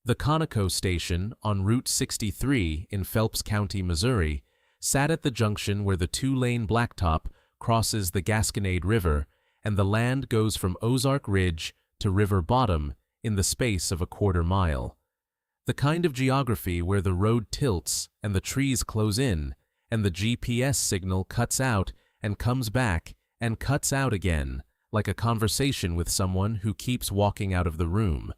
The Conoco station on Route 63 in Phelps County, Missouri, sat at the junction where the two-lane blacktop crosses the Gasconade River and the land goes from Ozark Ridge to river bottom in the space of a quarter-mile. The kind of geography where the road tilts and the trees close in and the GPS signal cuts out and comes back and cuts out again, like a conversation with someone who keeps walking out of the room.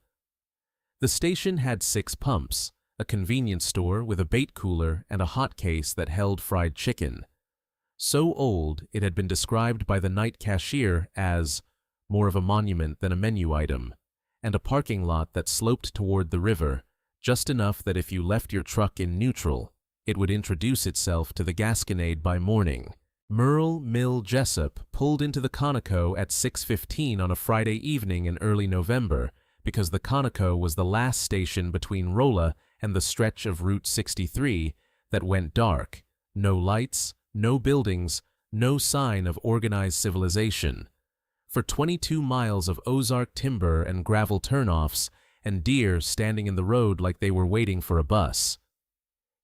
The station had 6 pumps, a convenience store with a bait cooler and a hot case that held fried chicken. So old it had been described by the night cashier as more of a monument than a menu item, and a parking lot that sloped toward the river, just enough that if you left your truck in neutral, it would introduce itself to the Gasconade by morning. Merle Mill Jessup pulled into the Conoco at 6:15 on a Friday evening in early November because the Conoco was the last station between Rolla and the stretch of Route 63 that went dark. No lights, no buildings, no sign of organized civilization. For 22 miles of Ozark timber and gravel turnoffs and deer standing in the road like they were waiting for a bus.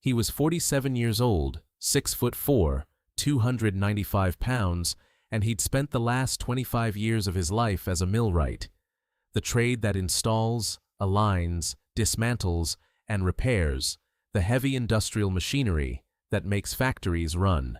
He was 47 years old, 6'4", 295 pounds, and he'd spent the last 25 years of his life as a millwright, the trade that installs, aligns, dismantles, and repairs the heavy industrial machinery that makes factories run.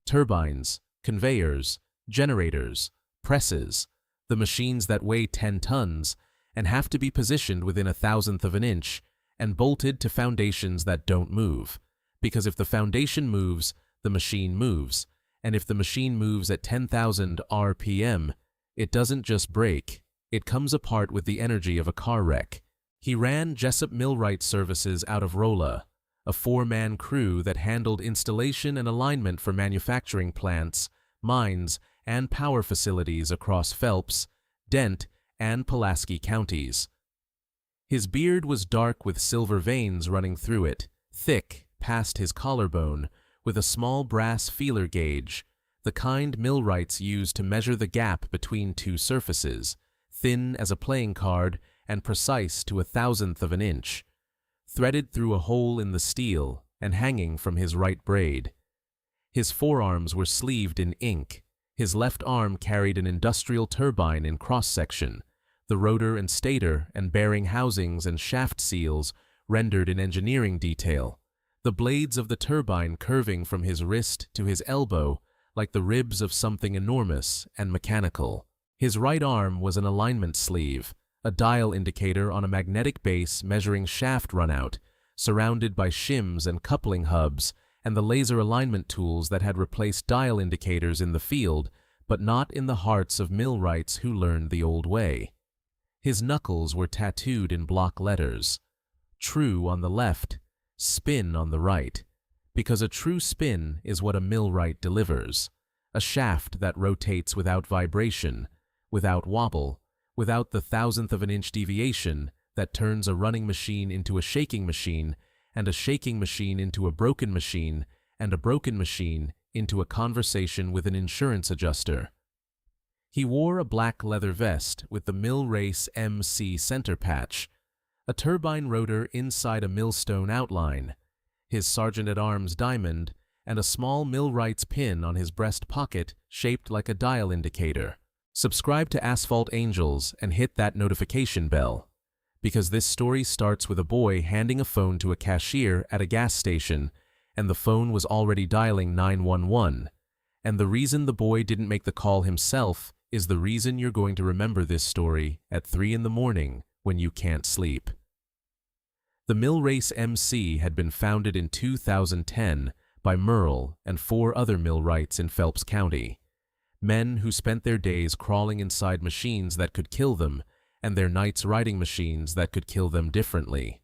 Turbines, conveyors, generators, presses, the machines that weigh 10 tons and have to be positioned within 1/1000th of an inch and bolted to foundations that don't move, because if the foundation moves, the machine moves, and if the machine moves at 10,000 RPM, it doesn't just break, it comes apart with the energy of a car wreck. He ran Jessup Millwright Services out of Rolla, a 4-man crew that handled installation and alignment for manufacturing plants, mines, and power facilities across Phelps, Dent, and Pulaski counties. His beard was dark with silver veins running through it, thick past his collarbone, with a small brass feeler gauge, the kind millwrights use to measure the gap between two surfaces, thin as a playing card and precise to 1/1000th of an inch, threaded through a hole in the steel and hanging from his right braid. His forearms were sleeved in ink. His left arm carried an industrial turbine in cross-section, the rotor and stator and bearing housings and shaft seals rendered in engineering detail, the blades of the turbine curving from his wrist to his elbow like the ribs of something enormous and mechanical. His right arm was an alignment sleeve, a dial indicator on a magnetic base measuring shaft runout, surrounded by shims and coupling hubs and the laser alignment tools that had replaced dial indicators in the field, but not in the hearts of millwrights who learned the old way. His knuckles were tattooed in block letters. True on the left, spin on the right, because a true spin is what a millwright delivers, a shaft that rotates without vibration, without wobble, without the 1/1000th of an inch deviation that turns a running machine into a shaking machine, and a shaking machine into a broken machine, and a broken machine into a conversation with an insurance adjuster. He wore a black leather vest with the Mill Race MC center patch, a turbine rotor inside a millstone outline, his sergeant-at-arms diamond, and a small millwright's pin on his breast pocket shaped like a dial indicator. Subscribe to Asphalt Angels and hit that notification bell, because this story starts with a boy handing a phone to a cashier at a gas station, and the phone was already dialing 911, and the reason the boy didn't make the call himself is the reason you're going to remember this story at 3 in the morning when you can't sleep. The Mill Race MC had been founded in 2010 by Merle and 4 other millwrights in Phelps County, men who spent their days crawling inside machines that could kill them and their nights riding machines that could kill them differently.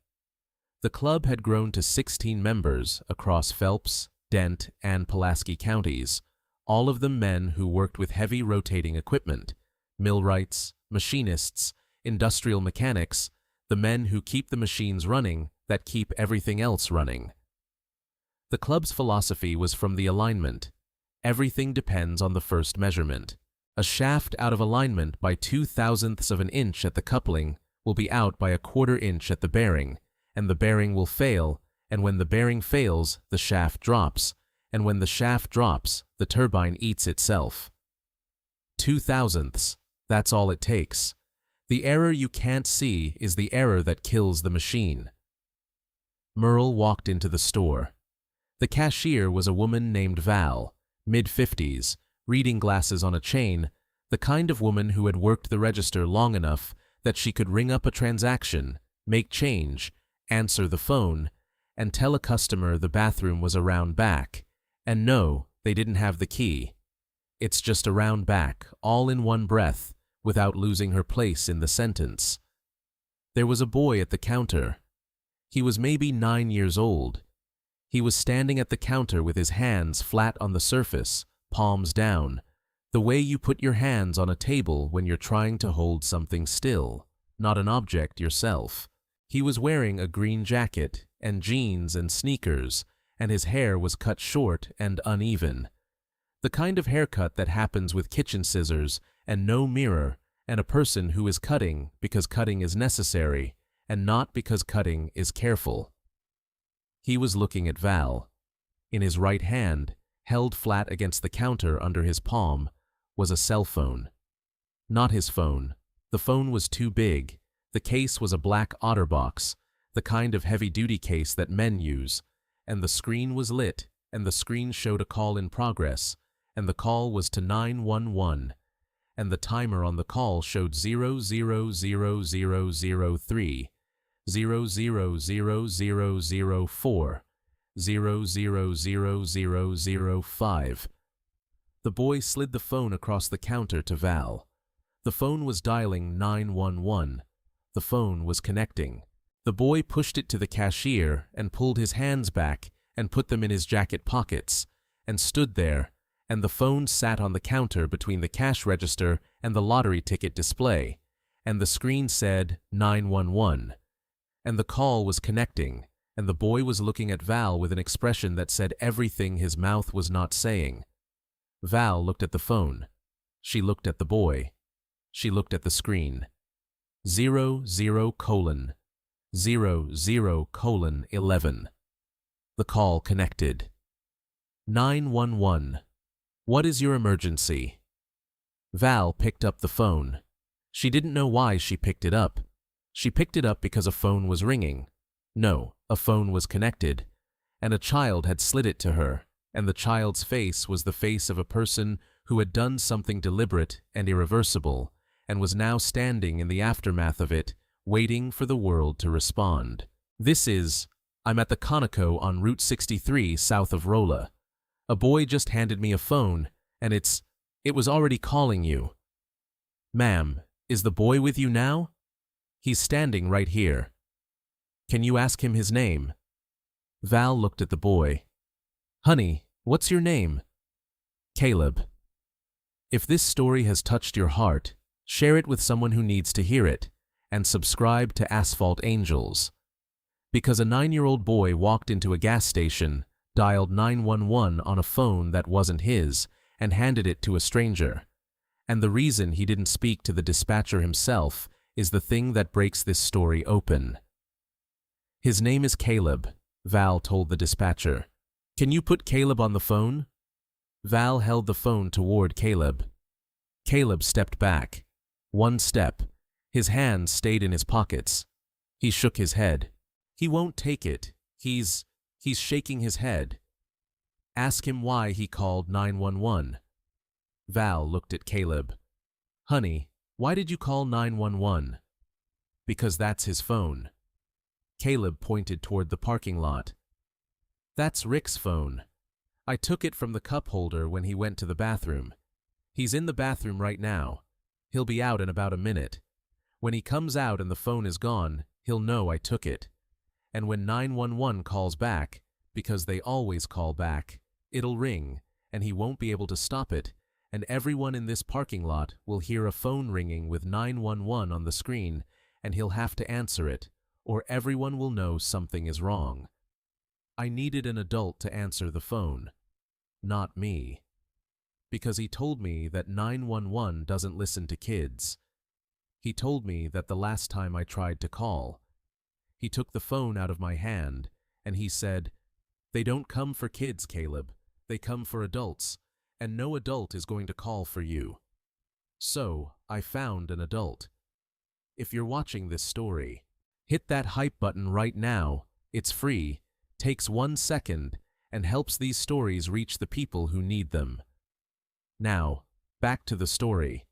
The club had grown to 16 members across Phelps, Dent, and Pulaski counties, all of them men who worked with heavy rotating equipment, millwrights, machinists, industrial mechanics, the men who keep the machines running that keep everything else running. The club's philosophy was from the alignment. Everything depends on the first measurement. A shaft out of alignment by 0.02 of an inch at the coupling will be out by a 1/4 inch at the bearing, and the bearing will fail, and when the bearing fails, the shaft drops, and when the shaft drops, the turbine eats itself. 0.002, that's all it takes. The error you can't see is the error that kills the machine. Merle walked into the store. The cashier was a woman named Val, mid-50s, reading glasses on a chain, the kind of woman who had worked the register long enough that she could ring up a transaction, make change, answer the phone, and tell a customer the bathroom was around back, and no, they didn't have the key. It's just around back, all in one breath, without losing her place in the sentence. There was a boy at the counter. He was maybe 9 years old. He was standing at the counter with his hands flat on the surface, palms down, the way you put your hands on a table when you're trying to hold something still, not an object yourself. He was wearing a green jacket and jeans and sneakers, and his hair was cut short and uneven. The kind of haircut that happens with kitchen scissors and no mirror, and a person who is cutting because cutting is necessary and not because cutting is careful. He was looking at Val. In his right hand, held flat against the counter under his palm, was a cell phone. Not his phone. The phone was too big. The case was a black OtterBox, the kind of heavy-duty case that men use, and the screen was lit, and the screen showed a call in progress, and the call was to 911, and the timer on the call showed 000003, 000004, 000005. The boy slid the phone across the counter to Val. The phone was dialing 911. The phone was connecting. The boy pushed it to the cashier and pulled his hands back and put them in his jacket pockets and stood there, and the phone sat on the counter between the cash register and the lottery ticket display, and the screen said 911. And the call was connecting, and the boy was looking at Val with an expression that said everything his mouth was not saying. Val looked at the phone. She looked at the boy. She looked at the screen. 00:00:11. The call connected. 911. What is your emergency? Val picked up the phone. She didn't know why she picked it up. She picked it up because a phone was ringing. No, a phone was connected, and a child had slid it to her, and the child's face was the face of a person who had done something deliberate and irreversible, and was now standing in the aftermath of it, waiting for the world to respond. I'm at the Conoco on Route 63 south of Rolla. A boy just handed me a phone, and it was already calling you. Ma'am, is the boy with you now? He's standing right here. Can you ask him his name? Val looked at the boy. Honey, what's your name? Caleb. If this story has touched your heart, share it with someone who needs to hear it, and subscribe to Asphalt Angels. Because a 9-year-old boy walked into a gas station, dialed 911 on a phone that wasn't his, and handed it to a stranger. And the reason he didn't speak to the dispatcher himself is the thing that breaks this story open. His name is Caleb, Val told the dispatcher. Can you put Caleb on the phone? Val held the phone toward Caleb. Caleb stepped back. 1 step. His hands stayed in his pockets. He shook his head. He won't take it. He's shaking his head. Ask him why he called 911. Val looked at Caleb. Honey, why did you call 911? Because that's his phone. Caleb pointed toward the parking lot. That's Rick's phone. I took it from the cup holder when he went to the bathroom. He's in the bathroom right now. He'll be out in about a minute. When he comes out and the phone is gone, he'll know I took it. And when 911 calls back, because they always call back, it'll ring, and he won't be able to stop it, and everyone in this parking lot will hear a phone ringing with 911 on the screen, and he'll have to answer it, or everyone will know something is wrong. I needed an adult to answer the phone, not me, because he told me that 911 doesn't listen to kids. He told me that the last time I tried to call. He took the phone out of my hand, and he said, "They don't come for kids, Caleb. They come for adults, and no adult is going to call for you." So, I found an adult. If you're watching this story, hit that hype button right now. It's free, takes 1 second, and helps these stories reach the people who need them. Now, back to the story.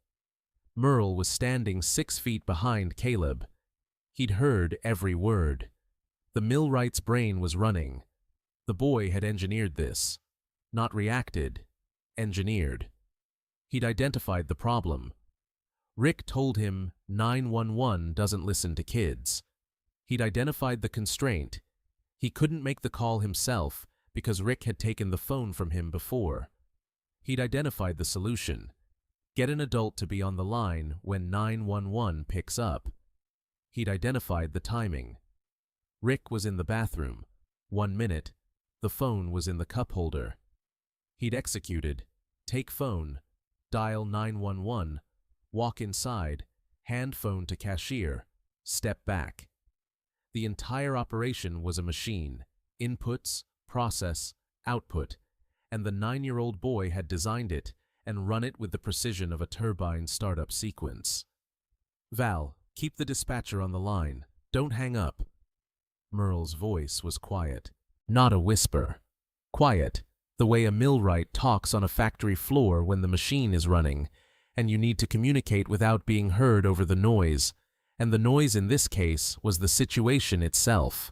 Merle was standing 6 feet behind Caleb. He'd heard every word. The millwright's brain was running. The boy had engineered this. Not reacted, engineered. He'd identified the problem. Rick told him 911 doesn't listen to kids. He'd identified the constraint. He couldn't make the call himself because Rick had taken the phone from him before. He'd identified the solution. Get an adult to be on the line when 911 picks up. He'd identified the timing. Rick was in the bathroom. 1 minute. The phone was in the cup holder. He'd executed. Take phone. Dial 911. Walk inside. Hand phone to cashier. Step back. The entire operation was a machine. Inputs, process, output. And the 9-year-old boy had designed it and run it with the precision of a turbine startup sequence. "Val, keep the dispatcher on the line. Don't hang up." Merle's voice was quiet. Not a whisper. Quiet, the way a millwright talks on a factory floor when the machine is running, and you need to communicate without being heard over the noise, and the noise in this case was the situation itself.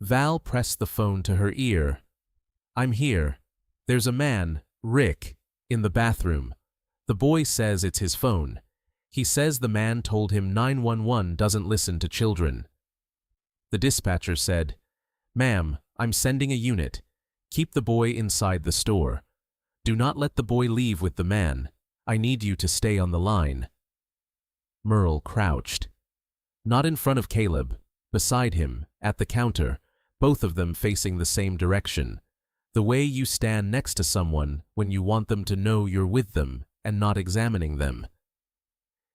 Val pressed the phone to her ear. "I'm here. There's a man, Rick, in the bathroom. The boy says it's his phone. He says the man told him 911 doesn't listen to children." The dispatcher said, "Ma'am, I'm sending a unit. Keep the boy inside the store. Do not let the boy leave with the man. I need you to stay on the line." Merle crouched. Not in front of Caleb, beside him, at the counter, both of them facing the same direction. The way you stand next to someone when you want them to know you're with them and not examining them.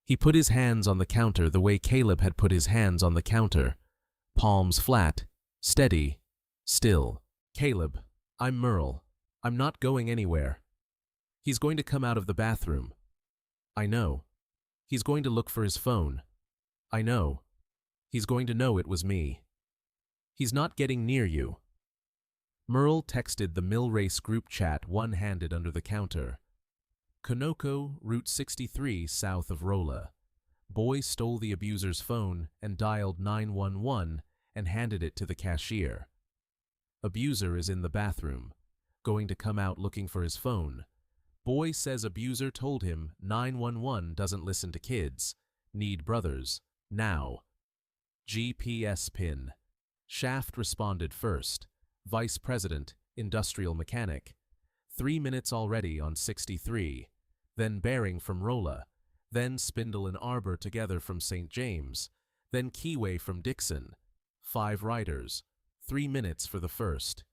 He put his hands on the counter the way Caleb had put his hands on the counter. Palms flat, steady, still. "Caleb, I'm Merle. I'm not going anywhere. He's going to come out of the bathroom. I know. He's going to look for his phone. I know. He's going to know it was me. He's not getting near you." Merle texted the mill race group chat one-handed under the counter. Conoco, Route 63 south of Rolla. Boy stole the abuser's phone and dialed 911 and handed it to the cashier. Abuser is in the bathroom, going to come out looking for his phone. Boy says abuser told him 911 doesn't listen to kids. Need brothers. Now. GPS pin. Shaft responded first. Vice President, Industrial Mechanic. 3 minutes already on 63. Then bearing from Rolla. Then Spindle and Arbor together from St. James. Then Keyway from Dixon. 5 riders. 3 minutes for the first.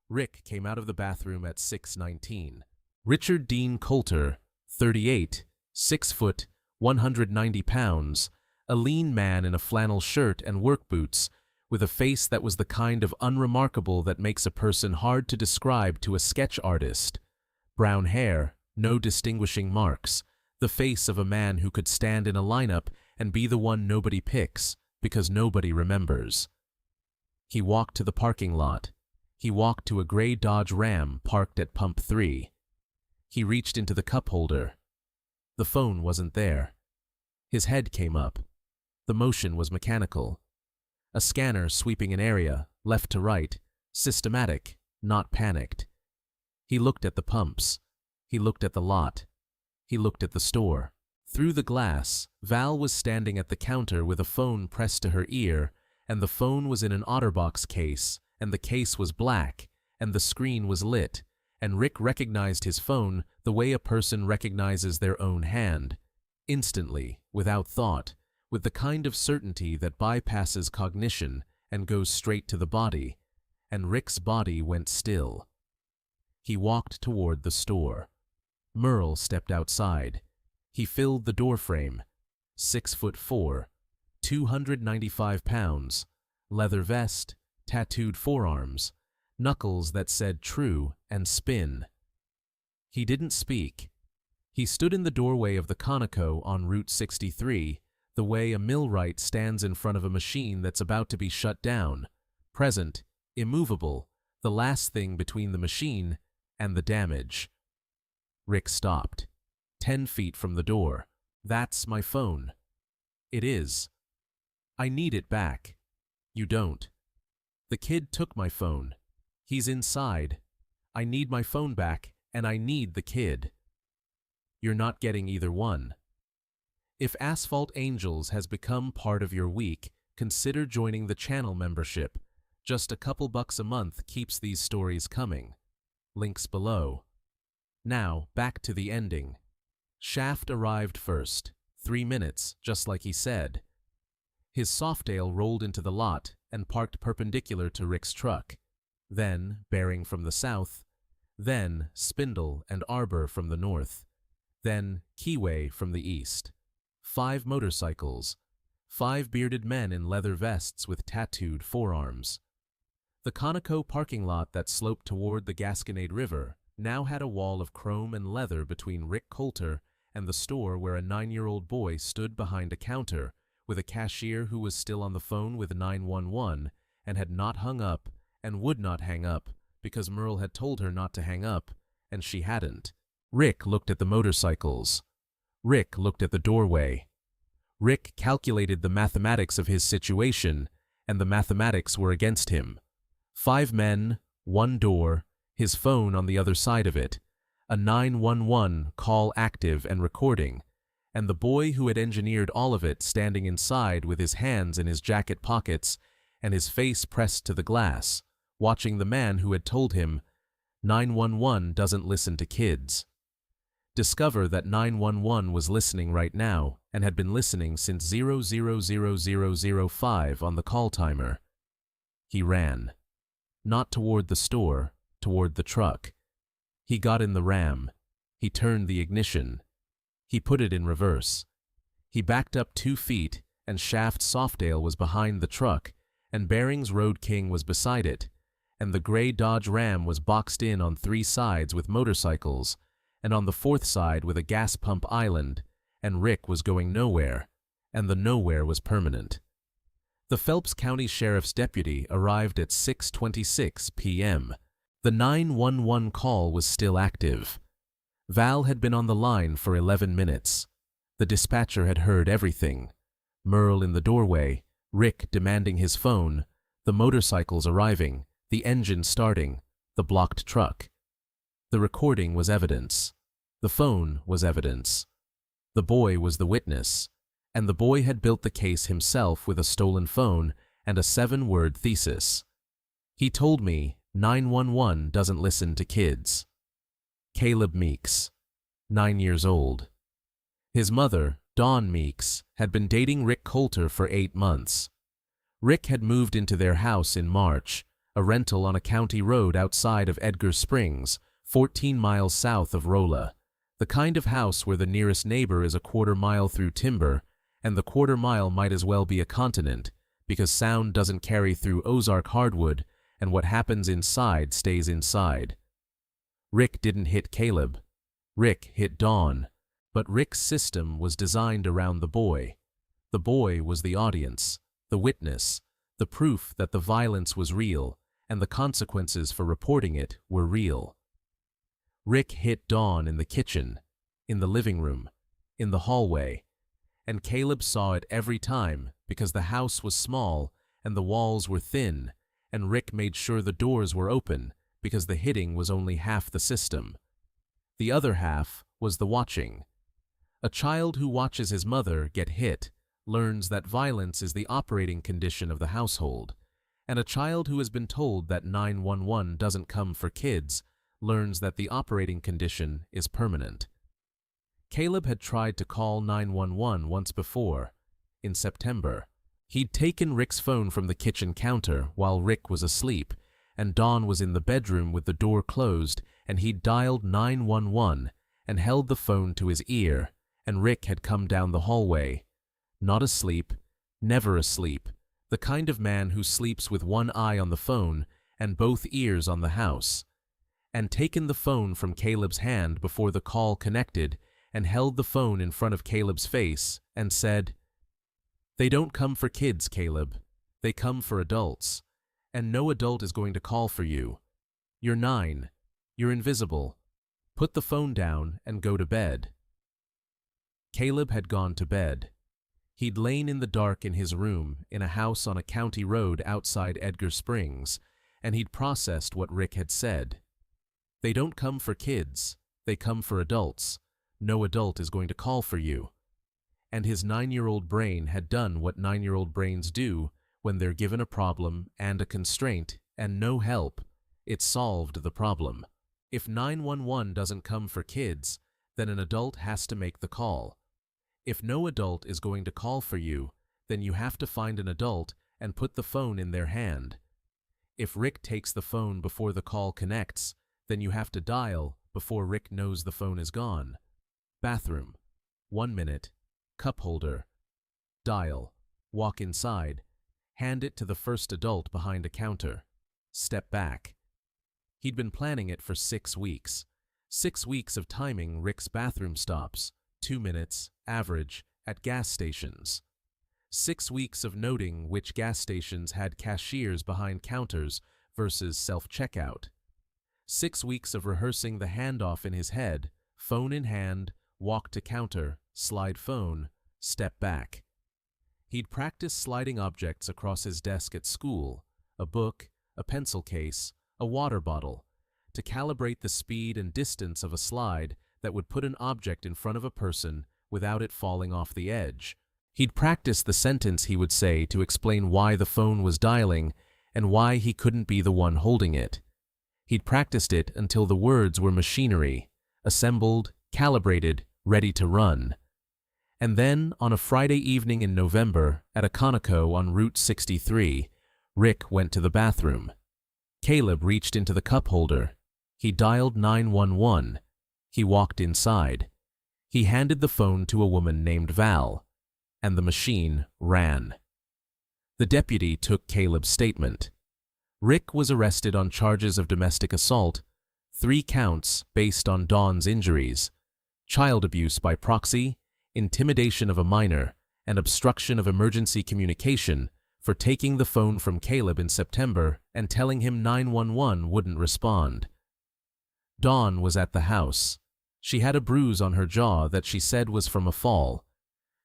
Rick came out of the bathroom at 6:19. Richard Dean Coulter, 38, 6 foot, 190 pounds, a lean man in a flannel shirt and work boots, with a face that was the kind of unremarkable that makes a person hard to describe to a sketch artist. Brown hair, no distinguishing marks, the face of a man who could stand in a lineup and be the one nobody picks because nobody remembers. He walked to the parking lot. He walked to a gray Dodge Ram parked at Pump 3. He reached into the cup holder. The phone wasn't there. His head came up. The motion was mechanical. A scanner sweeping an area, left to right, systematic, not panicked. He looked at the pumps. He looked at the lot. He looked at the store. Through the glass, Val was standing at the counter with a phone pressed to her ear, and the phone was in an OtterBox case, and the case was black, and the screen was lit, and Rick recognized his phone the way a person recognizes their own hand, instantly, without thought, with the kind of certainty that bypasses cognition and goes straight to the body, and Rick's body went still. He walked toward the store. Merle stepped outside. He filled the doorframe. 6'4", 295 pounds, leather vest, tattooed forearms, knuckles that said true and spin. He didn't speak. He stood in the doorway of the Conoco on Route 63, the way a millwright stands in front of a machine that's about to be shut down, present, immovable, the last thing between the machine and the damage. Rick stopped, 10 feet from the door. That's my phone. It is. I need it back. You don't. The kid took my phone. He's inside. I need my phone back, and I need the kid. You're not getting either one. If Asphalt Angels has become part of your week, consider joining the channel membership. Just a couple bucks a month keeps these stories coming. Links below. Now, back to the ending. Shaft arrived first. 3 minutes, just like he said. His Softail rolled into the lot and parked perpendicular to Rick's truck. Then, bearing from the south. Then, Spindle and Arbor from the north. Then, Keyway from the east. 5 motorcycles. 5 bearded men in leather vests with tattooed forearms. The Conoco parking lot that sloped toward the Gasconade River now had a wall of chrome and leather between Rick Coulter and the store where a 9-year-old boy stood behind a counter with a cashier who was still on the phone with 911 and had not hung up and would not hang up because Merle had told her not to hang up, and she hadn't. Rick looked at the motorcycles. Rick looked at the doorway. Rick calculated the mathematics of his situation, and the mathematics were against him. 5 men, 1 door, his phone on the other side of it, a 911 call active and recording, and the boy who had engineered all of it standing inside with his hands in his jacket pockets and his face pressed to the glass, watching the man who had told him, 911 doesn't listen to kids. Discover that 911 was listening right now and had been listening since 000005 on the call timer. He ran. Not toward the store, toward the truck. He got in the Ram. He turned the ignition. He put it in reverse. He backed up 2 feet, and Shaft Softail was behind the truck, and Bearings Road King was beside it, and the gray Dodge Ram was boxed in on 3 sides with motorcycles, and on the 4th side with a gas pump island, and Rick was going nowhere, and the nowhere was permanent. The Phelps County Sheriff's deputy arrived at 6:26 p.m. The 911 call was still active. Val had been on the line for 11 minutes. The dispatcher had heard everything. Merle in the doorway, Rick demanding his phone, the motorcycles arriving, the engine starting, the blocked truck. The recording was evidence. The phone was evidence. The boy was the witness, and the boy had built the case himself with a stolen phone and a 7-word thesis. He told me 911 doesn't listen to kids. Caleb Meeks, 9 years old. His mother, Dawn Meeks, had been dating Rick Coulter for 8 months. Rick had moved into their house in March, a rental on a county road outside of Edgar Springs, 14 miles south of Rolla, the kind of house where the nearest neighbor is a 1/4 mile through timber, and the 1/4 mile might as well be a continent, because sound doesn't carry through Ozark hardwood, and what happens inside stays inside. Rick didn't hit Caleb. Rick hit Dawn, but Rick's system was designed around the boy. The boy was the audience, the witness, the proof that the violence was real, and the consequences for reporting it were real. Rick hit Dawn in the kitchen, in the living room, in the hallway, and Caleb saw it every time because the house was small and the walls were thin, and Rick made sure the doors were open because the hitting was only half the system. The other half was the watching. A child who watches his mother get hit learns that violence is the operating condition of the household, and a child who has been told that 911 doesn't come for kids learns that the operating condition is permanent. Caleb had tried to call 911 once before, in September. He'd taken Rick's phone from the kitchen counter while Rick was asleep, and Dawn was in the bedroom with the door closed, and he'd dialed 911 and held the phone to his ear, and Rick had come down the hallway, not asleep, never asleep, the kind of man who sleeps with one eye on the phone and both ears on the house, and taken the phone from Caleb's hand before the call connected and held the phone in front of Caleb's face and said, "They don't come for kids, Caleb. They come for adults, and no adult is going to call for you. You're 9. You're invisible. Put the phone down and go to bed." Caleb had gone to bed. He'd lain in the dark in his room in a house on a county road outside Edgar Springs, and he'd processed what Rick had said. They don't come for kids. They come for adults. No adult is going to call for you. And his 9-year-old brain had done what 9-year-old brains do when they're given a problem and a constraint and no help. It solved the problem. If 911 doesn't come for kids, then an adult has to make the call. If no adult is going to call for you, then you have to find an adult and put the phone in their hand. If Rick takes the phone before the call connects, then you have to dial before Rick knows the phone is gone. Bathroom. 1 minute. Cup holder. Dial. Walk inside. Hand it to the first adult behind a counter. Step back. He'd been planning it for 6 weeks. 6 weeks of timing Rick's bathroom stops, 2 minutes, average, at gas stations. 6 weeks of noting which gas stations had cashiers behind counters versus self-checkout. 6 weeks of rehearsing the handoff in his head, phone in hand, walk to counter, slide phone, step back. He'd practiced sliding objects across his desk at school, a book, a pencil case, a water bottle, to calibrate the speed and distance of a slide that would put an object in front of a person without it falling off the edge. He'd practiced the sentence he would say to explain why the phone was dialing and why he couldn't be the one holding it. He'd practiced it until the words were machinery, assembled, calibrated, ready to run. And then, on a Friday evening in November, at a Conoco on Route 63, Rick went to the bathroom. Caleb reached into the cup holder. He dialed 911. He walked inside. He handed the phone to a woman named Val, and the machine ran. The deputy took Caleb's statement. Rick was arrested on charges of domestic assault, 3 counts based on Dawn's injuries, child abuse by proxy, intimidation of a minor, and obstruction of emergency communication for taking the phone from Caleb in September and telling him 911 wouldn't respond. Dawn was at the house. She had a bruise on her jaw that she said was from a fall.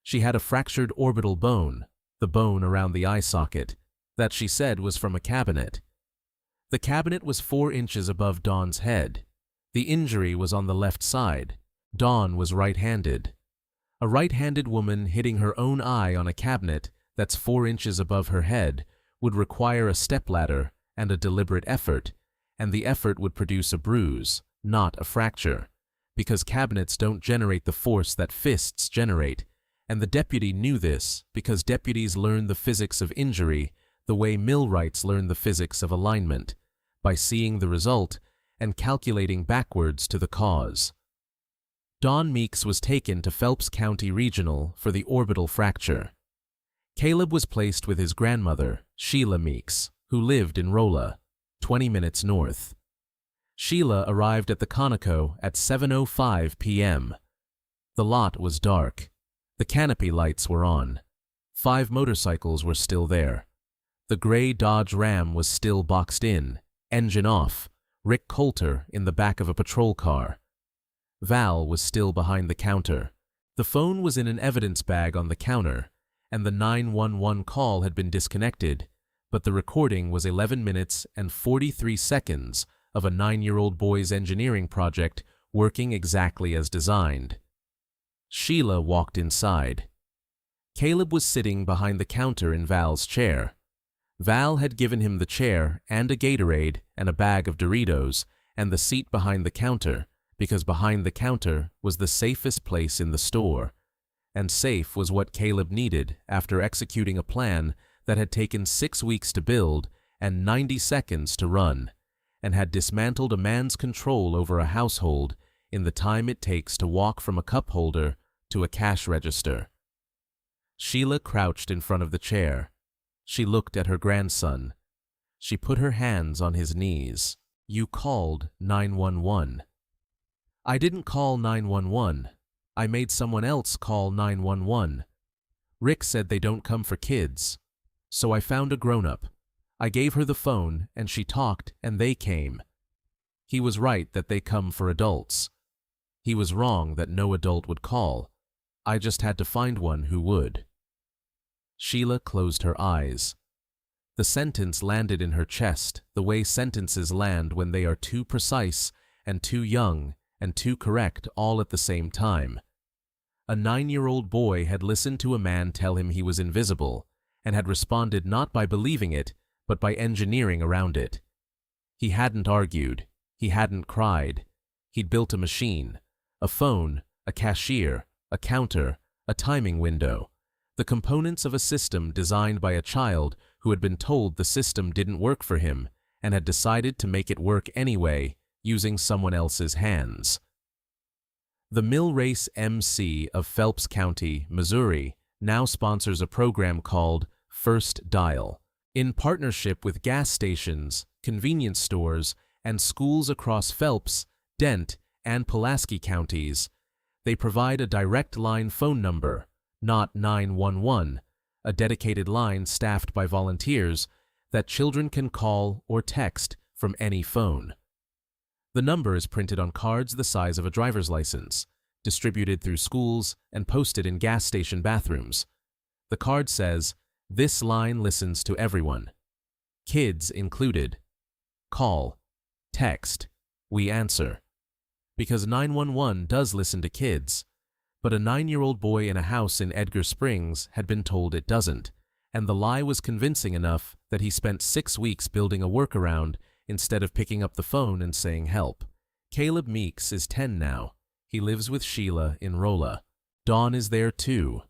She had a fractured orbital bone, the bone around the eye socket, that she said was from a cabinet. The cabinet was 4 inches above Dawn's head. The injury was on the left side. Dawn was right-handed. A right-handed woman hitting her own eye on a cabinet that's 4 inches above her head would require a stepladder and a deliberate effort, and the effort would produce a bruise, not a fracture, because cabinets don't generate the force that fists generate, and the deputy knew this because deputies learn the physics of injury the way millwrights learn the physics of alignment, by seeing the result and calculating backwards to the cause. Dawn Meeks was taken to Phelps County Regional for the orbital fracture. Caleb was placed with his grandmother, Sheila Meeks, who lived in Rolla, 20 minutes north. Sheila arrived at the Conoco at 7:05 p.m. The lot was dark. The canopy lights were on. 5 motorcycles were still there. The gray Dodge Ram was still boxed in, engine off, Rick Coulter in the back of a patrol car. Val was still behind the counter. The phone was in an evidence bag on the counter, and the 911 call had been disconnected, but the recording was 11 minutes and 43 seconds of a 9-year-old boy's engineering project working exactly as designed. Sheila walked inside. Caleb was sitting behind the counter in Val's chair. Val had given him the chair and a Gatorade and a bag of Doritos and the seat behind the counter because behind the counter was the safest place in the store, and safe was what Caleb needed after executing a plan that had taken 6 weeks to build and 90 seconds to run, and had dismantled a man's control over a household in the time it takes to walk from a cup holder to a cash register. Sheila crouched in front of the chair. She looked at her grandson. She put her hands on his knees. You called 911. I didn't call 911. I made someone else call 911. Rick said they don't come for kids. So I found a grown-up. I gave her the phone and she talked and they came. He was right that they come for adults. He was wrong that no adult would call. I just had to find one who would. Sheila closed her eyes. The sentence landed in her chest the way sentences land when they are too precise and too young and too correct all at the same time. A 9-year-old boy had listened to a man tell him he was invisible and had responded not by believing it, but by engineering around it. He hadn't argued. He hadn't cried. He'd built a machine, a phone, a cashier, a counter, a timing window, the components of a system designed by a child who had been told the system didn't work for him and had decided to make it work anyway, using someone else's hands. The Mill Race MC of Phelps County, Missouri, now sponsors a program called First Dial. In partnership with gas stations, convenience stores, and schools across Phelps, Dent, and Pulaski counties, they provide a direct line phone number, not 911, a dedicated line staffed by volunteers that children can call or text from any phone. The number is printed on cards the size of a driver's license, distributed through schools and posted in gas station bathrooms. The card says, "This line listens to everyone. Kids included. Call. Text. We answer." Because 911 does listen to kids, but a 9-year-old boy in a house in Edgar Springs had been told it doesn't, and the lie was convincing enough that he spent 6 weeks building a workaround instead of picking up the phone and saying help. Caleb Meeks is 10 now. He lives with Sheila in Rolla. Dawn is there too.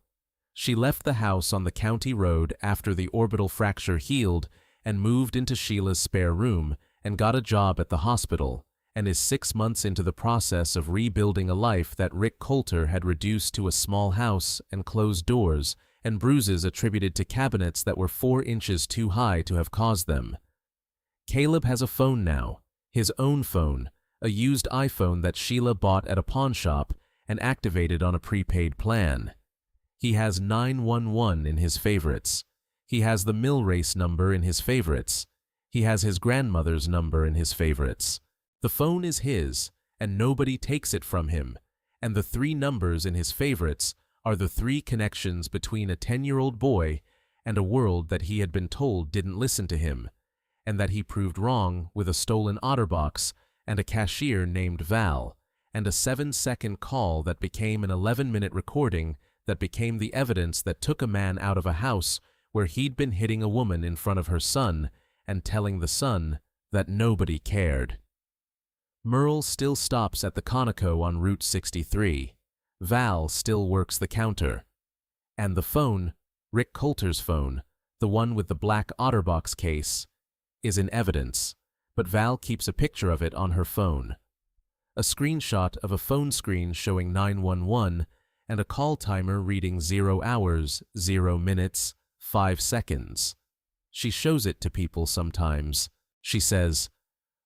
She left the house on the county road after the orbital fracture healed and moved into Sheila's spare room and got a job at the hospital, and is 6 months into the process of rebuilding a life that Rick Coulter had reduced to a small house and closed doors and bruises attributed to cabinets that were 4 inches too high to have caused them. Caleb has a phone now, his own phone, a used iPhone that Sheila bought at a pawn shop and activated on a prepaid plan. He has 911 in his favorites. He has the Mill Race number in his favorites. He has his grandmother's number in his favorites. The phone is his, and nobody takes it from him, and the 3 numbers in his favorites are the 3 connections between a 10-year-old boy and a world that he had been told didn't listen to him, and that he proved wrong with a stolen OtterBox and a cashier named Val, and a 7-second call that became an 11-minute recording that became the evidence that took a man out of a house where he'd been hitting a woman in front of her son and telling the son that nobody cared. Merle still stops at the Conoco on Route 63. Val still works the counter. And the phone, Rick Coulter's phone, the one with the black OtterBox case, is in evidence, but Val keeps a picture of it on her phone. A screenshot of a phone screen showing 911 and a call timer reading 0 hours, 0 minutes, 5 seconds. She shows it to people sometimes. She says,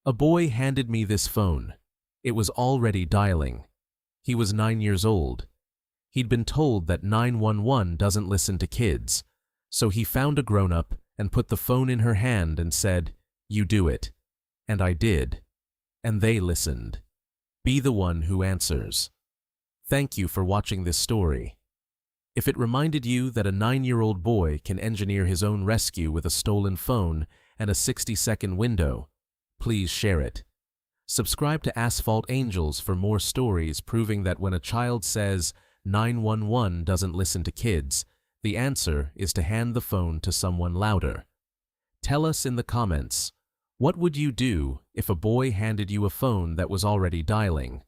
"A boy handed me this phone. It was already dialing. He was 9 years old. He'd been told that 911 doesn't listen to kids, so he found a grown-up and put the phone in her hand and said, 'You do it.' And I did. And they listened. Be the one who answers." Thank you for watching this story. If it reminded you that a 9-year-old boy can engineer his own rescue with a stolen phone and a 60-second window, please share it. Subscribe to Asphalt Angels for more stories proving that when a child says 911 doesn't listen to kids, the answer is to hand the phone to someone louder. Tell us in the comments, what would you do if a boy handed you a phone that was already dialing?